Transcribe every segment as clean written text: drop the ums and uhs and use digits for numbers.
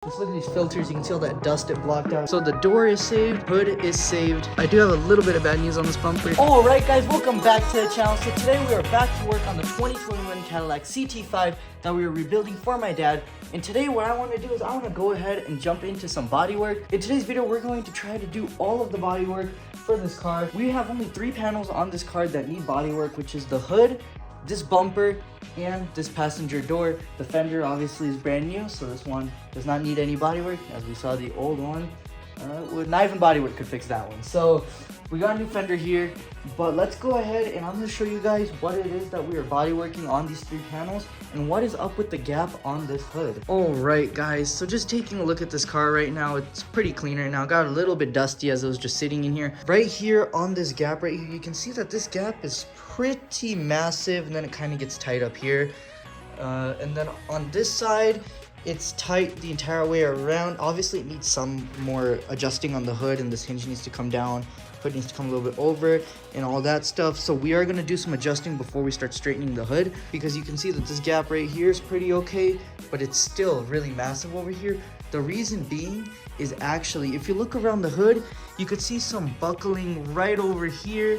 Let's look at these filters. You can see all that dust it blocked out. So the door is saved, hood is saved. I do have a little bit of bad news on this bumper. All right, guys, welcome back to the channel. So today we are back to work on the 2021 Cadillac CT5 that we were rebuilding for my dad. And today what I want to do is I want to go ahead and jump into some body work. In today's video, we're going to try to do all of the body work for this car. We have only 3 panels on this car that need body work, which is the hood, this bumper, and this passenger door. The fender obviously is brand new, so this one does not need any body work. As we saw, the old one, not even body work could fix that one. So we got a new fender here, but let's go ahead and I'm going to show you guys what it is that we are body working on these 3 panels and what is up with the gap on this hood. All right, guys, so just taking a look at this car right now, it's pretty clean right now. Got a little bit dusty as it was just sitting in here. Right here on this gap right here, you can see that this gap is pretty massive, and then it kind of gets tight up here, and then on this side it's tight the entire way around. Obviously it needs some more adjusting on the hood, and this hinge needs to come down, hood needs to come a little bit over and all that stuff. So we are going to do some adjusting before we start straightening the hood, because you can see that this gap right here is pretty okay, but it's still really massive over here. The reason being is actually, if you look around the hood, you could see some buckling right over here,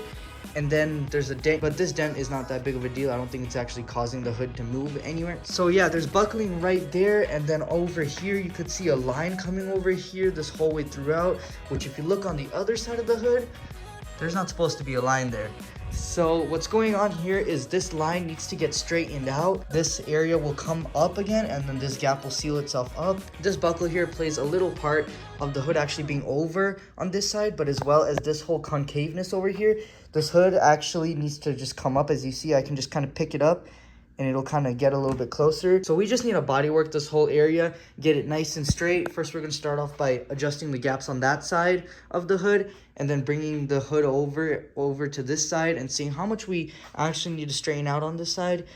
and then there's a dent, but this dent is not that big of a deal. I don't think it's actually causing the hood to move anywhere. So yeah, there's buckling right there, and then over here you could see a line coming over here this whole way throughout, which if you look on the other side of the hood, there's not supposed to be a line there. So what's going on here is this line needs to get straightened out. This area will come up again, and then this gap will seal itself up. This buckle here plays a little part of the hood actually being over on this side, but as well as this whole concaveness over here. This hood actually needs to just come up. As you see, I can just kind of pick it up and it'll kind of get a little bit closer. So we just need to body work this whole area, get it nice and straight. First, we're going to start off by adjusting the gaps on that side of the hood, and then bringing the hood over to this side and seeing how much we actually need to straighten out on this side.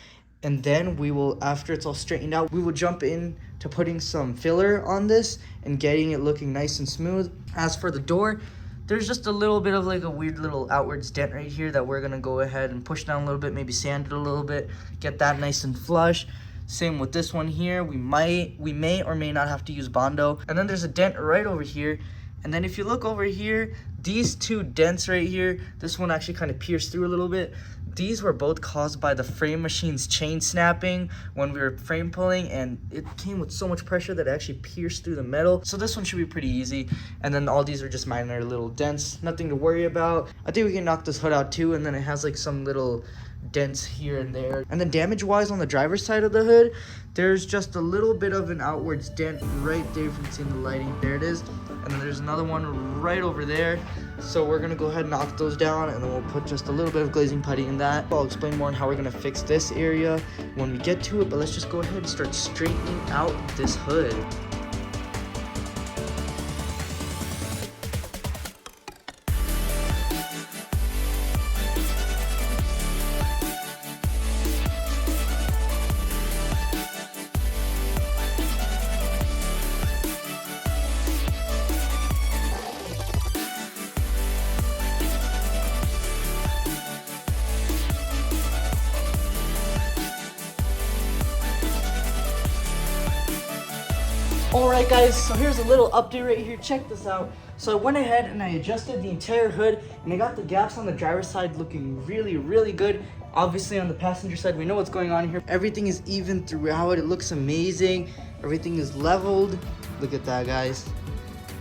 And then we will, after it's all straightened out, we will jump in to putting some filler on this and getting it looking nice and smooth. As for the door, there's just a little bit of like a weird little outwards dent right here that we're gonna go ahead and push down a little bit, maybe sand it a little bit, get that nice and flush. Same with this one here. We may or may not have to use Bondo. And then there's a dent right over here. And then if you look over here, these 2 dents right here, this one actually kind of pierced through a little bit. These were both caused by the frame machine's chain snapping when we were frame pulling, and it came with so much pressure that it actually pierced through the metal. So this one should be pretty easy. And then all these are just minor little dents, nothing to worry about. I think we can knock this hood out too, and then it has like some little dents here and there. And then damage wise on the driver's side of the hood, there's just a little bit of an outwards dent right there. If you can see in the lighting, there it is. And then there's another one right over there. So we're gonna go ahead and knock those down, and then we'll put just a little bit of glazing putty in that. I'll explain more on how we're gonna fix this area when we get to it, but let's just go ahead and start straightening out this hood. Alright guys, so here's a little update right here. Check this out. So I went ahead and I adjusted the entire hood, and I got the gaps on the driver's side looking really good. Obviously on the passenger side, we know what's going on here. Everything is even throughout. It looks amazing. Everything is leveled. Look at that, guys.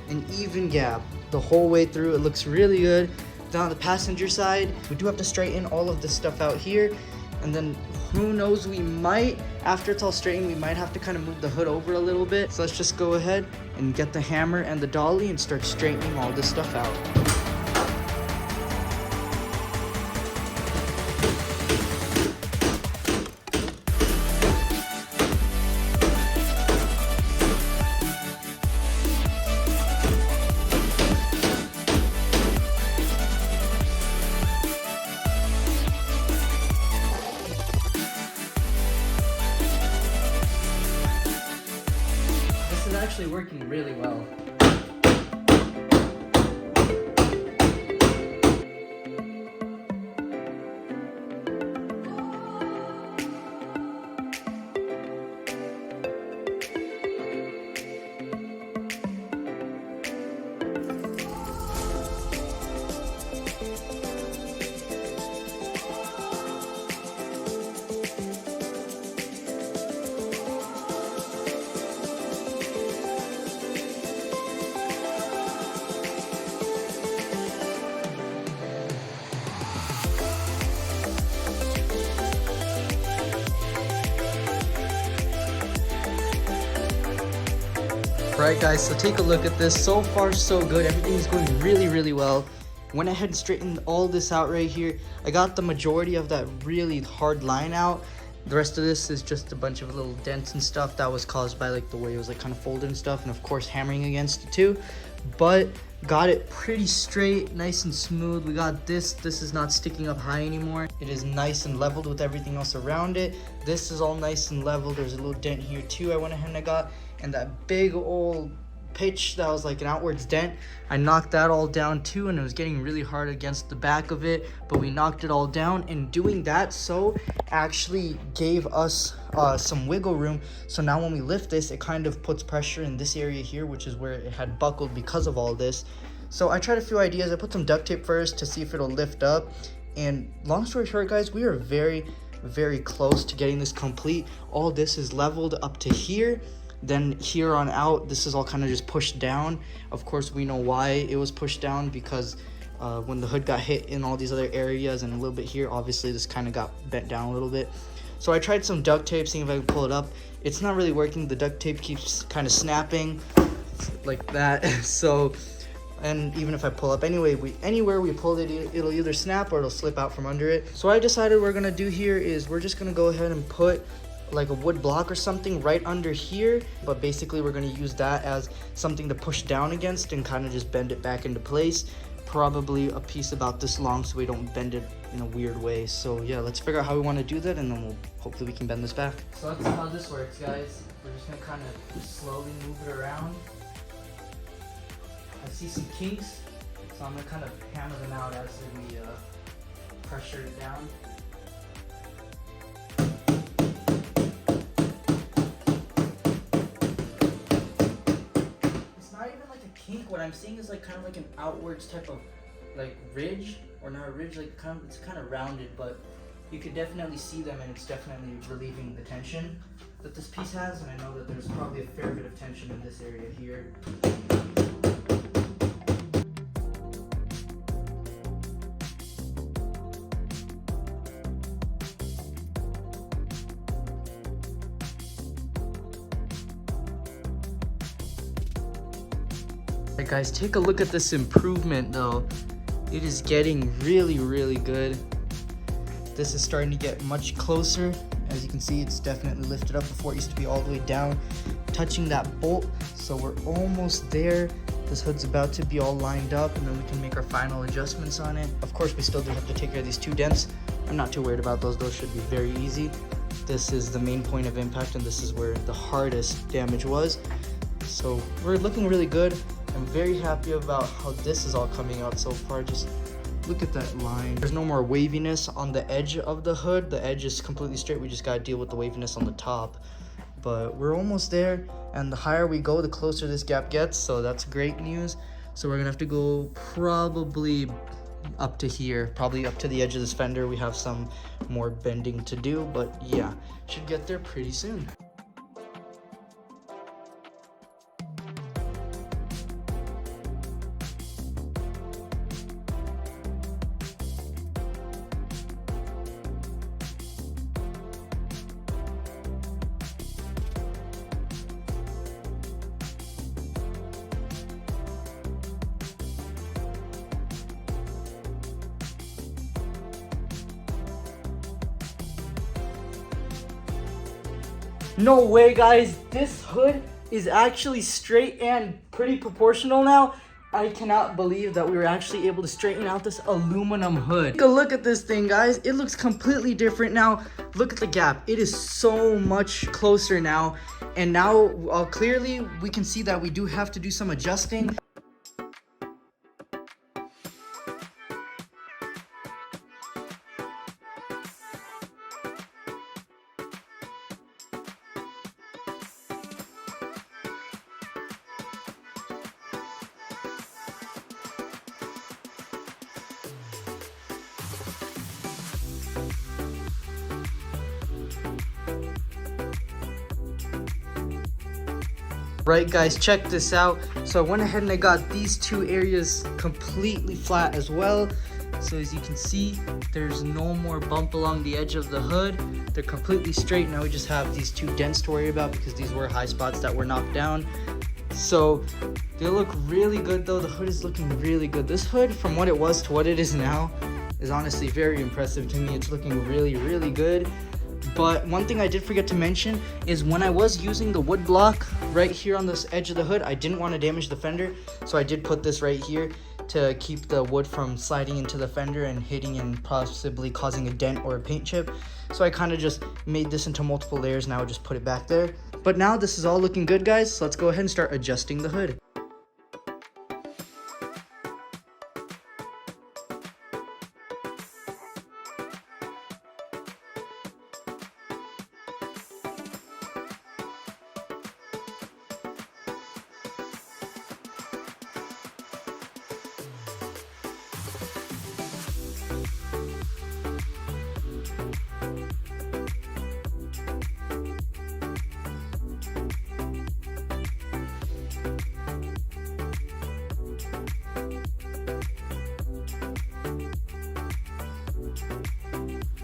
An even gap the whole way through. It looks really good. Then on the passenger side, we do have to straighten all of this stuff out here. And then who knows, we might, after it's all straightened, we might have to kind of move the hood over a little bit. So let's just go ahead and get the hammer and the dolly and start straightening all this stuff out. Actually working really well. Right guys, so take a look at this. So far so good. Everything is going really well. Went ahead and straightened all this out right here. I got the majority of that really hard line out. The rest of this is just a bunch of little dents and stuff that was caused by like the way it was like kind of folded and stuff, and of course hammering against it too. But got it pretty straight, nice and smooth. We got this is not sticking up high anymore. It is nice and leveled with everything else around it. This is all nice and leveled. There's a little dent here too I went ahead and I got, and that big old pitch that was like an outwards dent, I knocked that all down too, and it was getting really hard against the back of it, but we knocked it all down. And doing that so actually gave us some wiggle room, so now when we lift this, it kind of puts pressure in this area here, which is where it had buckled because of all this. So I tried a few ideas. I put some duct tape first to see if it'll lift up, and long story short guys, we are very close to getting this complete. All this is leveled up to here. Then here on out, this is all kind of just pushed down. Of course, we know why it was pushed down, because when the hood got hit in all these other areas and a little bit here, obviously this kind of got bent down a little bit. So I tried some duct tape, seeing if I could pull it up. It's not really working. The duct tape keeps kind of snapping like that. So, and even if I pull up anywhere we pull it, it'll either snap or it'll slip out from under it. So I decided we're gonna do here is we're just gonna go ahead and put like a wood block or something right under here, but basically we're going to use that as something to push down against and kind of just bend it back into place. Probably a piece about this long so we don't bend it in a weird way. So yeah, let's figure out how we want to do that, and then hopefully we can bend this back. So that's how this works guys. We're just going to kind of slowly move it around. I see some kinks, so I'm going to kind of hammer them out as we pressure it down. Kink, what I'm seeing is like kind of like an outwards type of like ridge, or not a ridge, like it's kind of rounded, but you could definitely see them, and it's definitely relieving the tension that this piece has. And I know that there's probably a fair bit of tension in this area here. Alright guys, take a look at this improvement though. It is getting really good. This is starting to get much closer. As you can see, it's definitely lifted up. Before it used to be all the way down, touching that bolt. So we're almost there. This hood's about to be all lined up, and then we can make our final adjustments on it. Of course, we still do have to take care of these two dents. I'm not too worried about those. Those should be very easy. This is the main point of impact, and this is where the hardest damage was. So we're looking really good. I'm very happy about how this is all coming out so far. Just look at that line. There's no more waviness on the edge of the hood. The edge is completely straight. We just gotta deal with the waviness on the top. But we're almost there, and the higher we go, the closer this gap gets, so that's great news. So we're gonna have to go probably up to here, probably up to the edge of this fender. We have some more bending to do, but yeah, should get there pretty soon. No way guys, this hood is actually straight and pretty proportional now. I cannot believe that we were actually able to straighten out this aluminum hood. Take a look at this thing guys, it looks completely different now. Look at the gap, it is so much closer now. And now clearly we can see that we do have to do some adjusting. Right guys, check this out. So I went ahead and I got these two areas completely flat as well. So as you can see, there's no more bump along the edge of the hood. They're completely straight. Now we just have these two dents to worry about because these were high spots that were knocked down. So they look really good though. The hood is looking really good. This hood, from what it was to what it is now, is honestly very impressive to me. It's looking really, really good. But one thing I did forget to mention is when I was using the wood block right here on this edge of the hood, I didn't want to damage the fender. So I did put this right here to keep the wood from sliding into the fender and hitting and possibly causing a dent or a paint chip. So I kind of just made this into multiple layers. Now I just put it back there. But now this is all looking good, guys. So let's go ahead and start adjusting the hood.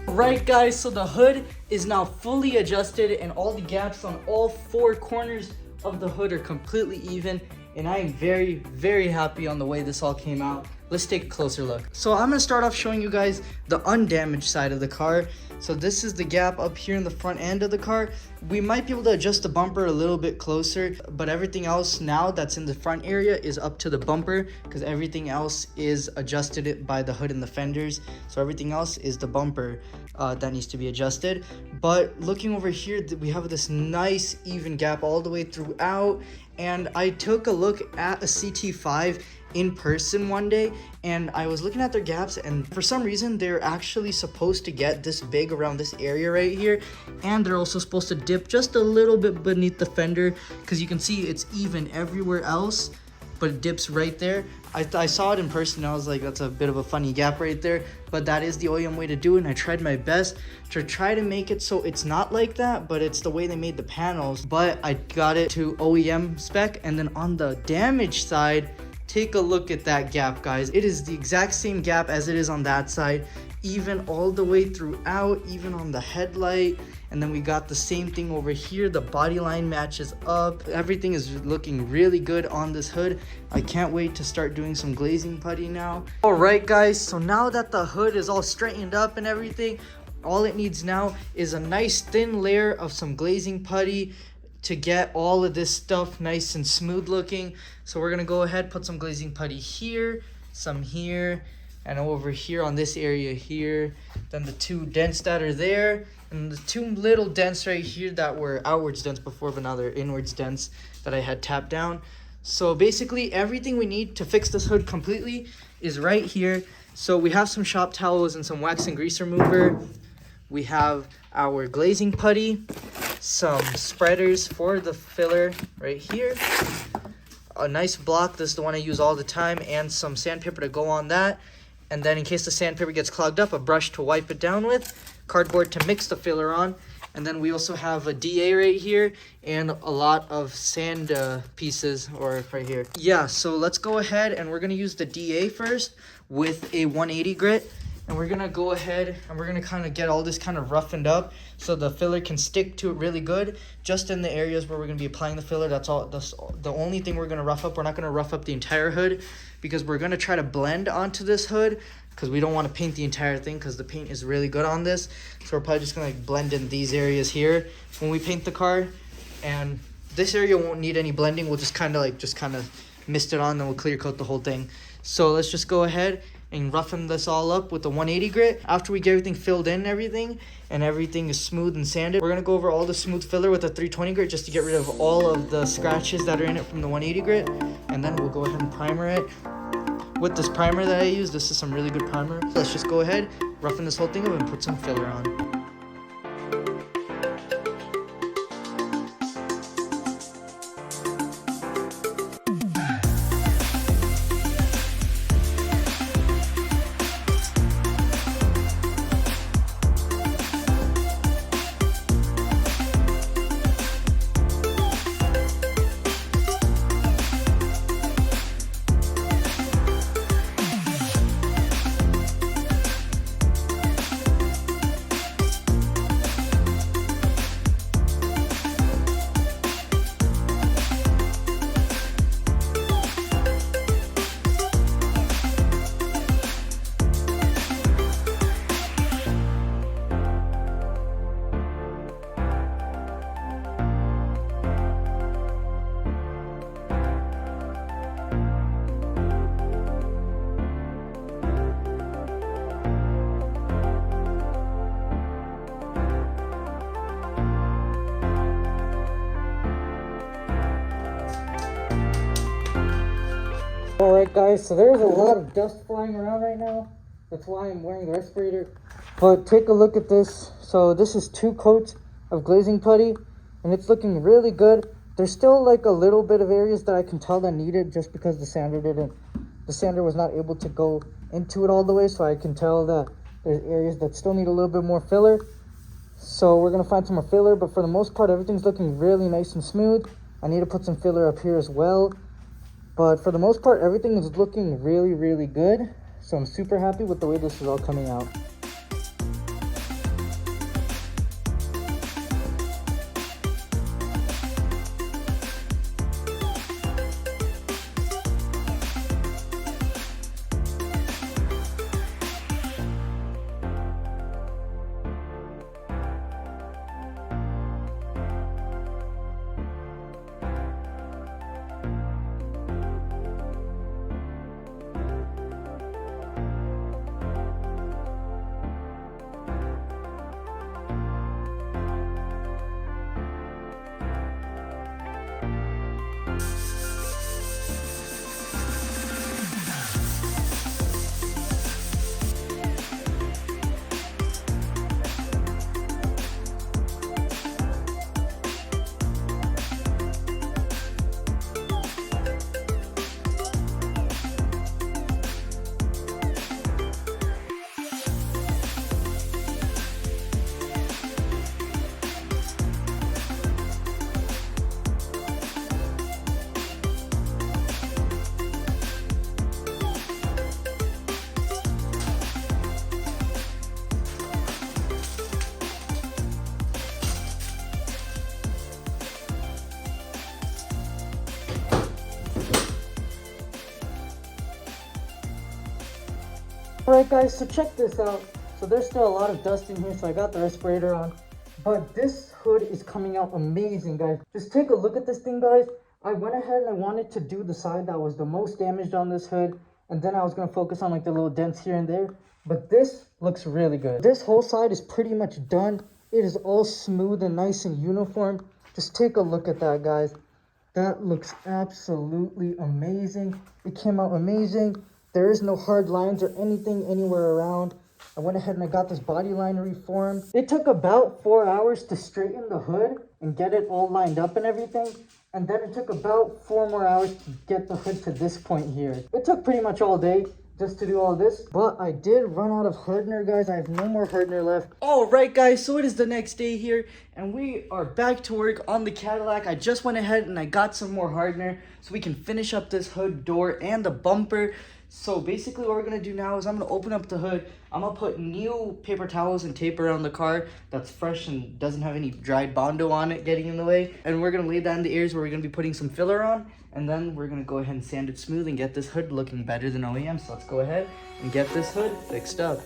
Right, guys, so the hood is now fully adjusted and all the gaps on all 4 corners of the hood are completely even, and I am very, very happy on the way this all came out. Let's take a closer look. So I'm gonna start off showing you guys the undamaged side of the car. So this is the gap up here in the front end of the car. We might be able to adjust the bumper a little bit closer, but everything else now that's in the front area is up to the bumper, because everything else is adjusted by the hood and the fenders. So everything else is the bumper that needs to be adjusted. But looking over here, we have this nice even gap all the way throughout. And I took a look at a CT5 in person one day, and I was looking at their gaps, and for some reason they're actually supposed to get this big around this area right here, and they're also supposed to dip just a little bit beneath the fender, because you can see it's even everywhere else, but it dips right there. I saw it in person and I was like, that's a bit of a funny gap right there, but that is the OEM way to do it, and I tried my best to try to make it so it's not like that, but it's the way they made the panels. But I got it to OEM spec. And then on the damage side, take a look at that gap, guys. It is the exact same gap as it is on that side, even all the way throughout, even on the headlight. And then we got the same thing over here. The body line matches up. Everything is looking really good on this hood. I can't wait to start doing some glazing putty now. All right, guys, so now that the hood is all straightened up and everything, all it needs now is a nice thin layer of some glazing putty to get all of this stuff nice and smooth looking. So we're gonna go ahead, put some glazing putty here, some here, and over here on this area here. Then the 2 dents that are there, and the 2 little dents right here that were outwards dents before, but now they're inwards dents that I had tapped down. So basically everything we need to fix this hood completely is right here. So we have some shop towels and some wax and grease remover. We have our glazing putty, some spreaders for the filler right here, a nice block, this is the one I use all the time, and some sandpaper to go on that. And then in case the sandpaper gets clogged up, a brush to wipe it down with, cardboard to mix the filler on, and then we also have a DA right here and a lot of sand pieces or right here. Yeah, so let's go ahead and we're gonna use the DA first with a 180 grit. And we're gonna go ahead and we're gonna kind of get all this kind of roughened up so the filler can stick to it really good, just in the areas where we're gonna be applying the filler. That's the only thing we're gonna rough up. We're not gonna rough up the entire hood because we're gonna try to blend onto this hood, because we don't want to paint the entire thing because the paint is really good on this. So we're probably just gonna blend in these areas here when we paint the car, and this area won't need any blending. We'll just kind of mist it on, then we'll clear coat the whole thing. So let's just go ahead and roughen this all up with the 180 grit. After we get everything filled in and everything is smooth and sanded, we're gonna go over all the smooth filler with the 320 grit just to get rid of all of the scratches that are in it from the 180 grit. And then we'll go ahead and primer it with this primer that I use. This is some really good primer. Let's just go ahead, roughen this whole thing up and put some filler on. Alright guys, so there's a lot of dust flying around right now. That's why I'm wearing the respirator. But take a look at this. So this is 2 coats of glazing putty, and it's looking really good. There's still like a little bit of areas that I can tell that need it, just because the sander was not able to go into it all the way. So I can tell that there's areas that still need a little bit more filler. So we're gonna find some more filler, but for the most part, everything's looking really nice and smooth. I need to put some filler up here as well. But for the most part, everything is looking really, really good. So I'm super happy with the way this is all coming out. Alright guys, so check this out. So there's still a lot of dust in here, so I got the respirator on. But this hood is coming out amazing, guys. Just take a look at this thing, guys. I went ahead and I wanted to do the side that was the most damaged on this hood. And then I was going to focus on like the little dents here and there. But this looks really good. This whole side is pretty much done. It is all smooth and nice and uniform. Just take a look at that, guys. That looks absolutely amazing. It came out amazing. There is no hard lines or anything anywhere around. I went ahead and I got this body line reformed. It took about 4 hours to straighten the hood and get it all lined up and everything. And then it took about 4 more hours to get the hood to this point here. It took pretty much all day just to do all this. But I did run out of hardener, guys. I have no more hardener left. All right, guys. So it is the next day here, and we are back to work on the Cadillac. I just went ahead and I got some more hardener so we can finish up this hood door and the bumper. So basically what we're going to do now is I'm going to open up the hood. I'm going to put new paper towels and tape around the car that's fresh and doesn't have any dried Bondo on it getting in the way. And we're going to lay down the areas where we're going to be putting some filler on. And then we're going to go ahead and sand it smooth and get this hood looking better than OEM. So let's go ahead and get this hood fixed up.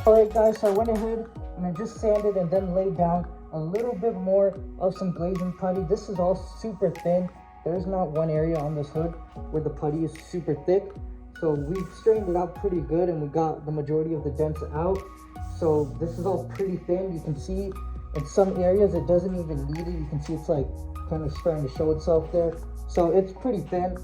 Alright guys, so I went ahead and I just sanded and then laid down a little bit more of some glazing putty. This is all super thin. There's not one area on this hood where the putty is super thick. So we've straightened it out pretty good and we got the majority of the dents out. So this is all pretty thin. You can see in some areas it doesn't even need it. You can see it's like kind of starting to show itself there. So it's pretty thin.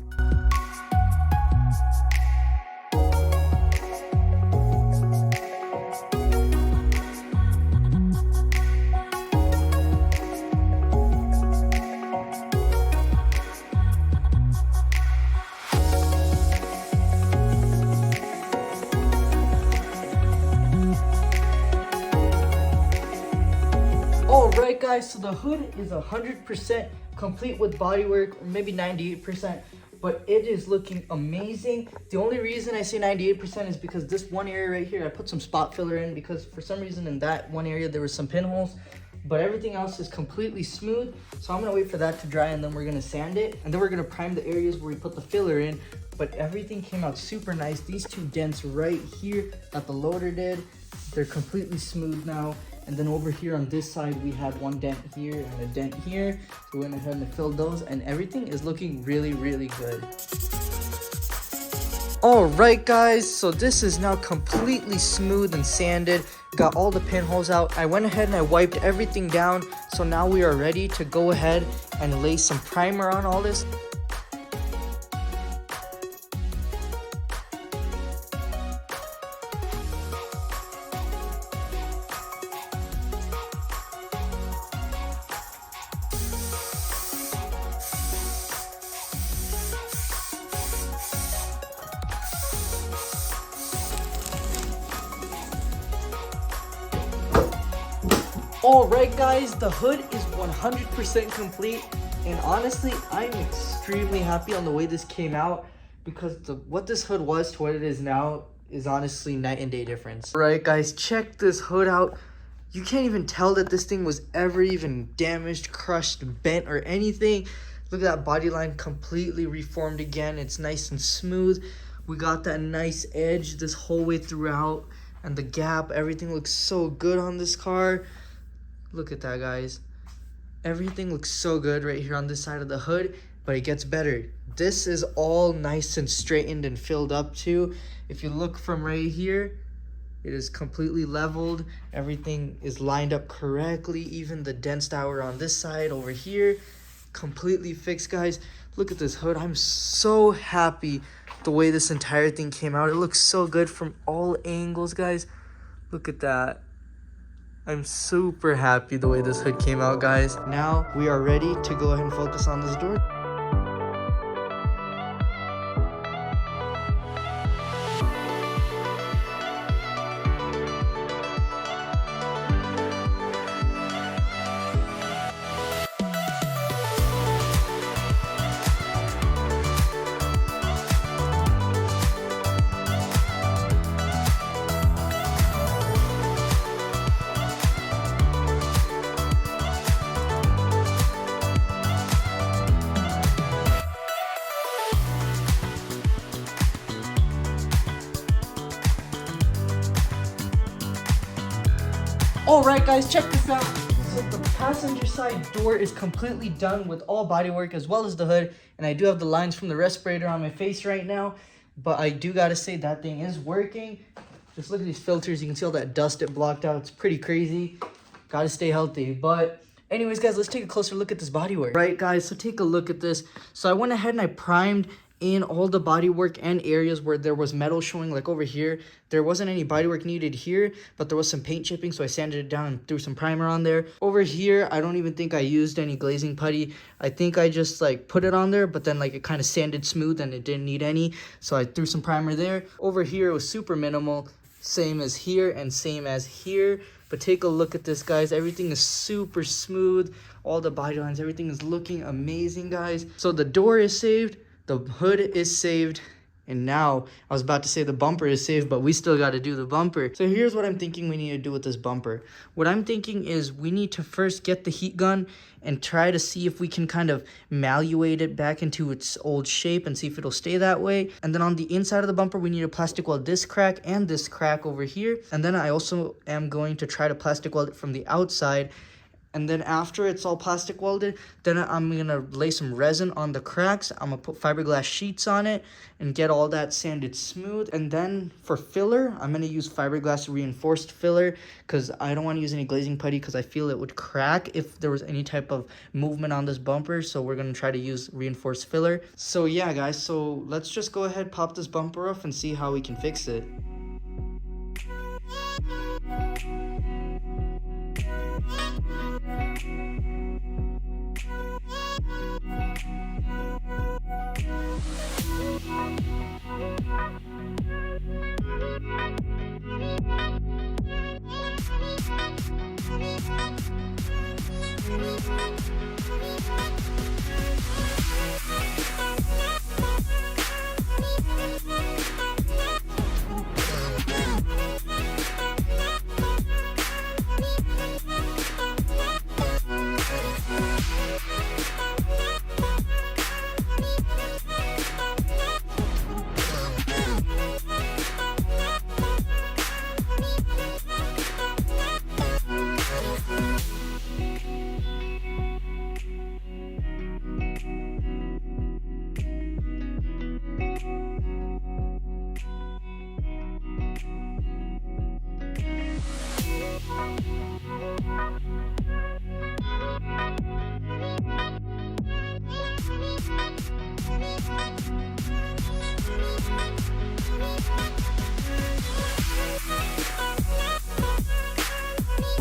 guys, so the hood is 100% complete with bodywork, or maybe 98%, but it is looking amazing. The only reason I say 98% is because this one area right here, I put some spot filler in because for some reason in that one area there was some pinholes, but everything else is completely smooth. So I'm gonna wait for that to dry and then we're gonna sand it. And then we're gonna prime the areas where we put the filler in, but everything came out super nice. These two dents right here that the loader did, they're completely smooth now. And then over here on this side, we had one dent here and a dent here. So we went ahead and filled those and everything is looking really, really good. All right, guys, so this is now completely smooth and sanded. Got all the pinholes out. I went ahead and I wiped everything down. So now we are ready to go ahead and lay some primer on all this. All right, guys, the hood is 100% complete, and honestly, I'm extremely happy on the way this came out because what this hood was to what it is now is honestly night and day difference. All right, guys, check this hood out. You can't even tell that this thing was ever even damaged, crushed, bent, or anything. Look at that body line completely reformed again. It's nice and smooth. We got that nice edge this whole way throughout, and the gap, everything looks so good on this car. Look at that, guys. Everything looks so good right here on this side of the hood, but it gets better. This is all nice and straightened and filled up too. If you look from right here, it is completely leveled. Everything is lined up correctly. Even the dents that were on this side over here, completely fixed, guys. Look at this hood. I'm so happy the way this entire thing came out. It looks so good from all angles, guys. Look at that. I'm super happy the way this hood came out, guys. Now we are ready to go ahead and focus on this door. Alright, guys, check this out. So the passenger side door is completely done with all bodywork as well as the hood. And I do have the lines from the respirator on my face right now. But I do gotta say that thing is working. Just look at these filters. You can see all that dust it blocked out. It's pretty crazy. Gotta stay healthy. But anyways, guys, let's take a closer look at this bodywork. Right, guys, so take a look at this. So I went ahead and I primed in all the bodywork and areas where there was metal showing, like over here. There wasn't any bodywork needed here, but there was some paint chipping, so I sanded it down and threw some primer on there. Over here, I don't even think I used any glazing putty. I think I just like put it on there, but then like it kind of sanded smooth and it didn't need any, so I threw some primer there. Over here, it was super minimal, same as here and same as here. But take a look at this, guys. Everything is super smooth. All the body lines, everything is looking amazing, guys. So the door is saved. The hood is saved, and now I was about to say the bumper is saved, but we still got to do the bumper. So here's what I'm thinking we need to do with this bumper. What I'm thinking is we need to first get the heat gun and try to see if we can kind of maluate it back into its old shape and see if it'll stay that way. And then on the inside of the bumper, we need to plastic weld this crack and this crack over here. And then I also am going to try to plastic weld it from the outside. And then after it's all plastic welded, then I'm going to lay some resin on the cracks. I'm going to put fiberglass sheets on it and get all that sanded smooth. And then for filler, I'm going to use fiberglass reinforced filler because I don't want to use any glazing putty because I feel it would crack if there was any type of movement on this bumper. So we're going to try to use reinforced filler. So yeah, guys, so let's just go ahead, pop this bumper off and see how we can fix it.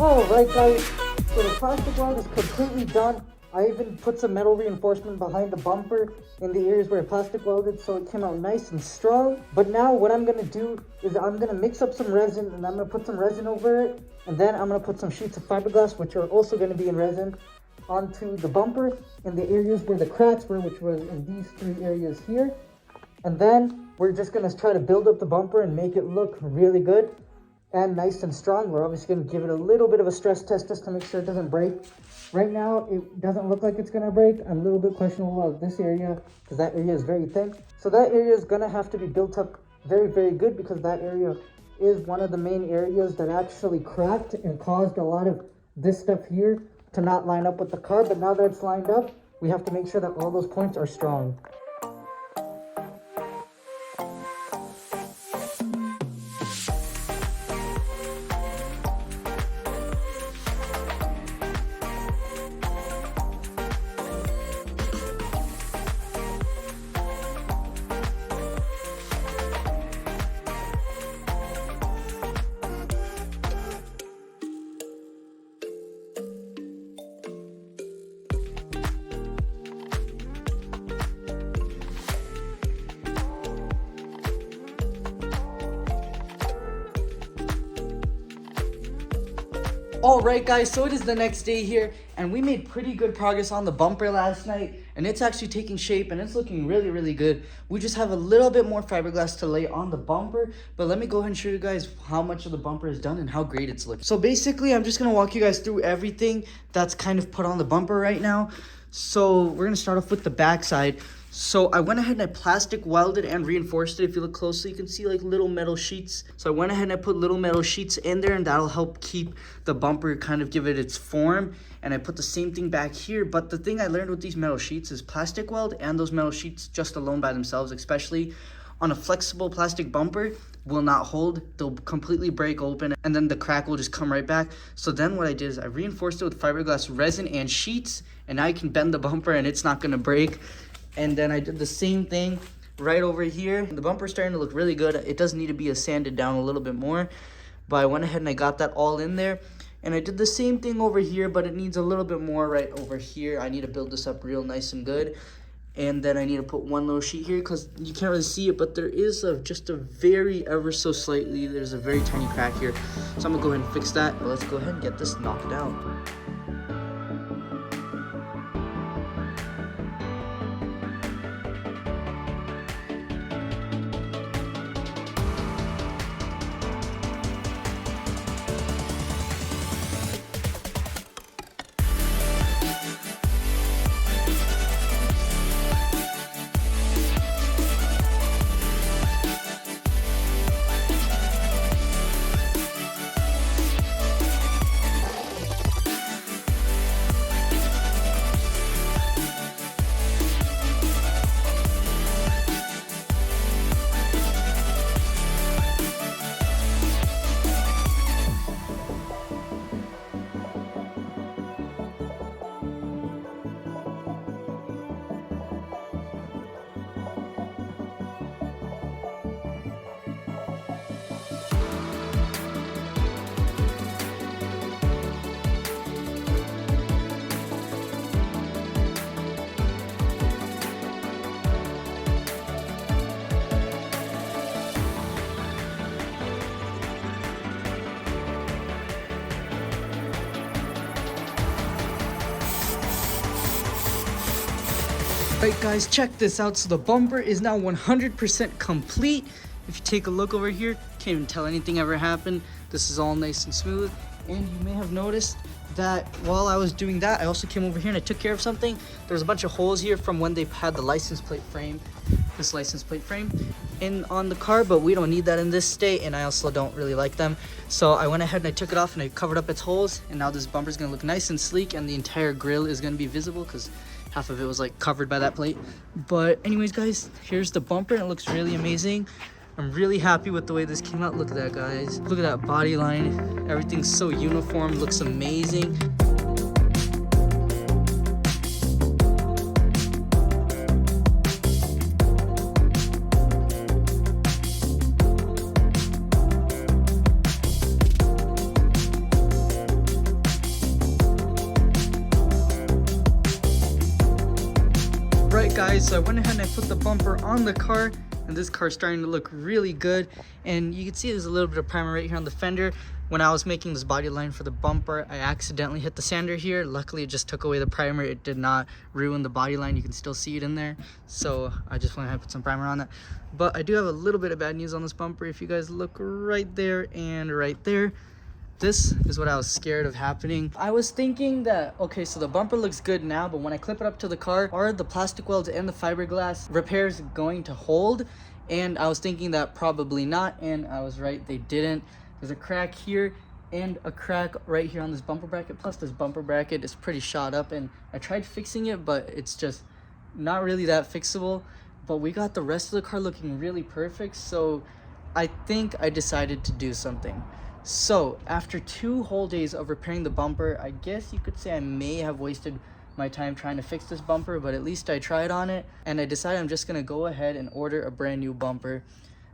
Alright guys, so the plastic weld is completely done. I even put some metal reinforcement behind the bumper in the areas where I plastic welded, so it came out nice and strong. But now what I'm going to do is I'm going to mix up some resin, and I'm going to put some resin over it. And then I'm going to put some sheets of fiberglass, which are also going to be in resin, onto the bumper in the areas where the cracks were, which was in these 3 areas here. And then we're just going to try to build up the bumper and make it look really good and nice and strong. We're obviously going to give it a little bit of a stress test just to make sure it doesn't break. Right now, it doesn't look like it's going to break. I'm a little bit questionable about this area because that area is very thin. So that area is going to have to be built up very, very good, because that area is one of the main areas that actually cracked and caused a lot of this stuff here to not line up with the car. But now that it's lined up, we have to make sure that all those points are strong. Alright guys, so it is the next day here, and we made pretty good progress on the bumper last night, and it's actually taking shape and it's looking really, really good. We just have a little bit more fiberglass to lay on the bumper, but let me go ahead and show you guys how much of the bumper is done and how great it's looking. So basically, I'm just going to walk you guys through everything that's kind of put on the bumper right now. So we're going to start off with the back side. So I went ahead and I plastic welded and reinforced it. If you look closely, you can see like little metal sheets. So I went ahead and I put little metal sheets in there, and that'll help keep the bumper, kind of give it its form. And I put the same thing back here. But the thing I learned with these metal sheets is plastic weld and those metal sheets just alone by themselves, especially on a flexible plastic bumper, will not hold. They'll completely break open, and then the crack will just come right back. So then what I did is I reinforced it with fiberglass resin and sheets, and now you can bend the bumper and it's not going to break. And then I did the same thing right over here. The bumper's starting to look really good. It does need to be sanded down a little bit more, but I went ahead and I got that all in there. And I did the same thing over here, but it needs a little bit more right over here. I need to build this up real nice and good. And then I need to put one little sheet here, because you can't really see it, but there is just a very ever so slightly, there's a very tiny crack here. So I'm gonna go ahead and fix that. But let's go ahead and get this knocked out. Alright guys, check this out. So the bumper is now 100% complete. If you take a look over here, can't even tell anything ever happened. This is all nice and smooth. And you may have noticed that while I was doing that, I also came over here and I took care of something. There's a bunch of holes here from when they had the license plate frame, this license plate frame in on the car, but we don't need that in this state, and I also don't really like them. So I went ahead and I took it off and I covered up its holes, and now this bumper is gonna look nice and sleek, and the entire grill is gonna be visible because half of it was like covered by that plate. But anyways guys, here's the bumper, and it looks really amazing. I'm really happy with the way this came out. Look at that, guys. Look at that body line. Everything's so uniform, looks amazing. Right, guys, so I went ahead and I put the bumper on the car, and this car's starting to look really good. And you can see there's a little bit of primer right here on the fender. When I was making this body line for the bumper, I accidentally hit the sander here. Luckily, it just took away the primer. It did not ruin the body line. You can still see it in there. So I just went ahead and put some primer on that. But I do have a little bit of bad news on this bumper. If you guys look right there and right there, this is what I was scared of happening. I was thinking that, okay, so the bumper looks good now, but when I clip it up to the car, are the plastic welds and the fiberglass repairs going to hold? And I was thinking that probably not, and I was right, they didn't. There's a crack here and a crack right here on this bumper bracket. Plus this bumper bracket is pretty shot up, and I tried fixing it, but it's just not really that fixable. But we got the rest of the car looking really perfect, so I think I decided to do something. So after 2 whole days of repairing the bumper, I guess you could say I may have wasted my time trying to fix this bumper, but at least I tried on it, and I decided I'm just gonna go ahead and order a brand new bumper.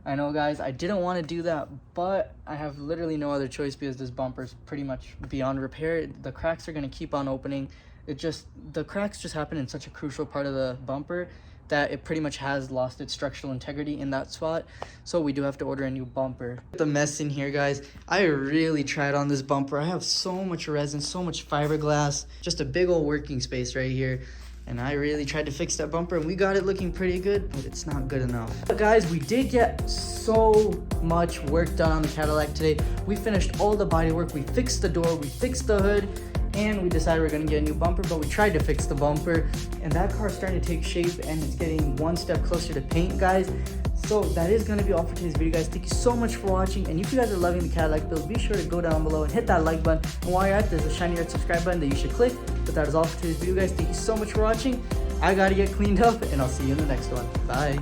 I know, guys, I didn't want to do that, but I have literally no other choice because this bumper is pretty much beyond repair. The cracks are gonna keep on opening. The cracks just happen in such a crucial part of the bumper that it pretty much has lost its structural integrity in that spot. So we do have to order a new bumper. The mess in here, guys. I really tried on this bumper. I have so much resin, so much fiberglass, just a big old working space right here. And I really tried to fix that bumper, and we got it looking pretty good, but it's not good enough. But guys, we did get so much work done on the Cadillac today. We finished all the body work. We fixed the door, we fixed the hood, and we decided we're gonna get a new bumper. But we tried to fix the bumper, and that car's starting to take shape, and it's getting one step closer to paint, guys. So that is going to be all for today's video, guys. Thank you so much for watching, and if you guys are loving the Cadillac build, be sure to go down below and hit that like button, and while you're at, there's a shiny red subscribe button that you should click. But that is all for today's video, guys. Thank you so much for watching. I gotta get cleaned up, and I'll see you in the next one. Bye.